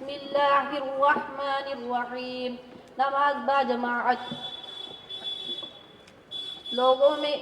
بسم اللہ الرحمن الرحیم۔ نماز با جماعت۔ لوگوں میں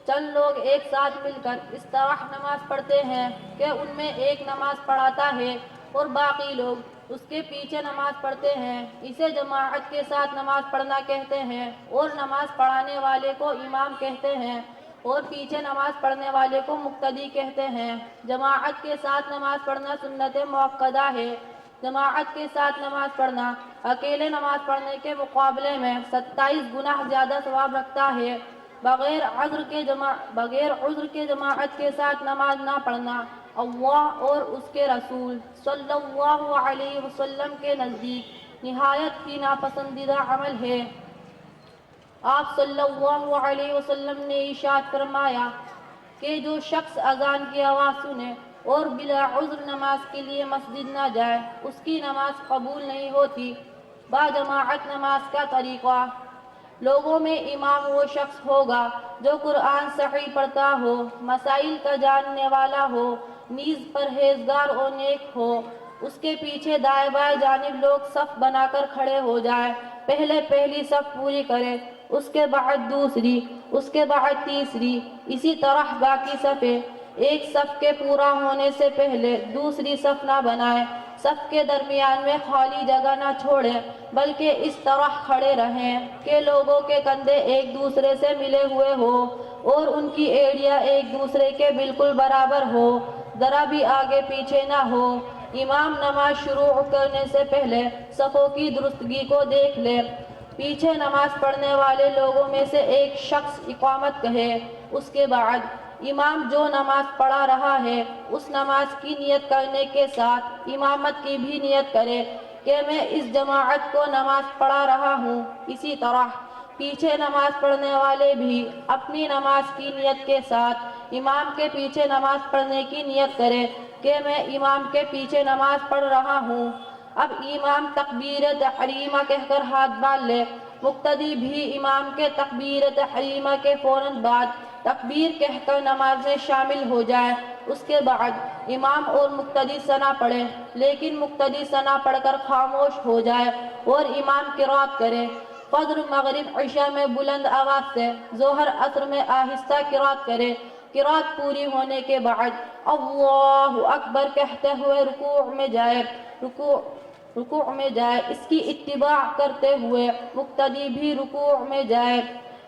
چند لوگ ایک ساتھ مل کر اس طرح نماز پڑھتے ہیں کہ ان میں ایک نماز پڑھاتا ہے اور باقی لوگ اس کے پیچھے نماز پڑھتے ہیں۔ اسے جماعت کے ساتھ نماز پڑھنا کہتے ہیں اور نماز پڑھانے والے کو امام کہتے ہیں اور پیچھے نماز پڑھنے والے کو مقتدی کہتے ہیں۔ جماعت کے ساتھ نماز پڑھنا سنت مؤکدہ ہے۔ جماعت کے ساتھ نماز پڑھنا اکیلے نماز پڑھنے کے مقابلے میں 27 گنا زیادہ ثواب رکھتا ہے۔ بغیر عذر کے جماعت کے ساتھ نماز نہ پڑھنا اللہ اور اس کے رسول صلی اللہ علیہ وسلم کے نزدیک نہایت ہی ناپسندیدہ عمل ہے۔ آپ صلی اللہ علیہ وسلم نے ارشاد فرمایا کہ جو شخص اذان کی آواز سنے اور بلا عذر نماز کے لیے مسجد نہ جائے اس کی نماز قبول نہیں ہوتی۔ با جماعت نماز کا طریقہ۔ لوگوں میں امام وہ شخص ہوگا جو قرآن صحیح پڑھتا ہو، مسائل کا جاننے والا ہو، نیز پرہیزگار اور نیک ہو۔ اس کے پیچھے دائیں بائیں جانب لوگ صف بنا کر کھڑے ہو جائیں۔ پہلے پہلی صف پوری کرے، اس کے بعد دوسری، اس کے بعد تیسری، اسی طرح باقی صفیں۔ ایک صف کے پورا ہونے سے پہلے دوسری صف نہ بنائیں، صف کے درمیان میں خالی جگہ نہ چھوڑیں، بلکہ اس طرح کھڑے رہیں کہ لوگوں کے کندھے ایک دوسرے سے ملے ہوئے ہوں اور ان کی ایڑیاں ایک دوسرے کے بالکل برابر ہو، ذرا بھی آگے پیچھے نہ ہو۔ امام نماز شروع کرنے سے پہلے صفوں کی درستگی کو دیکھ لے۔ پیچھے نماز پڑھنے والے لوگوں میں سے ایک شخص اقامت کہے، اس کے بعد امام جو نماز پڑھا رہا ہے اس نماز کی نیت کرنے کے ساتھ امامت کی بھی نیت کرے کہ میں اس جماعت کو نماز پڑھا رہا ہوں۔ اسی طرح پیچھے نماز پڑھنے والے بھی اپنی نماز کی نیت کے ساتھ امام کے پیچھے نماز پڑھنے کی نیت کرے کہ میں امام کے پیچھے نماز پڑھ رہا ہوں۔ اب امام تکبیر تحریمہ کہہ کر ہاتھ باندھ لے، مقتدی بھی امام کے تکبیر تحریمہ کے فوراً بعد تکبیر کہہ کر نماز میں شامل ہو جائے۔ اس کے بعد امام اور مقتدی ثنا پڑھے، لیکن مقتدی ثنا پڑھ کر خاموش ہو جائے اور امام قرات کرے۔ فجر، مغرب، عشاء میں بلند آواز سے، ظہر، عصر میں آہستہ قرات کرے۔ قرات پوری ہونے کے بعد اللہ اکبر کہتے ہوئے رکوع میں جائے، اس کی اتباع کرتے ہوئے مقتدی بھی رکوع میں جائے۔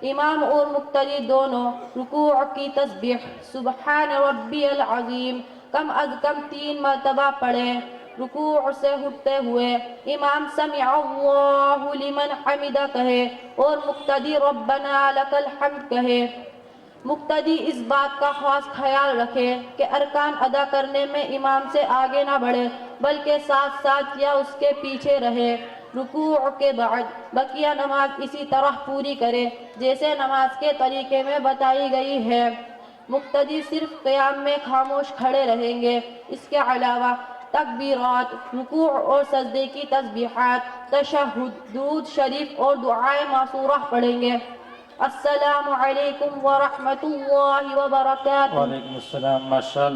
امام اور مقتدی دونوں رکوع کی تسبیح سبحان ربی العظیم کم از کم 3 مرتبہ پڑھیں۔ رکوع سے اٹھتے ہوئے امام سمع اللہ لمن حمدہ کہے اور مقتدی ربنا لک الحمد کہے۔ مقتدی اس بات کا خاص خیال رکھے کہ ارکان ادا کرنے میں امام سے آگے نہ بڑھے بلکہ ساتھ ساتھ یا اس کے پیچھے رہے۔ رکوع کے بعد بقیہ نماز اسی طرح پوری کرے جیسے نماز کے طریقے میں بتائی گئی ہے۔ مقتدی صرف قیام میں خاموش کھڑے رہیں گے۔ اس کے علاوہ تکبیرات، رکوع اور سجدے کی تسبیحات، تشہد، درود شریف اور دعائے معصورہ پڑھیں گے۔ السلام علیکم ورحمۃ اللہ وبرکاتہ۔ وعلیکم السلام، ماشاءاللہ۔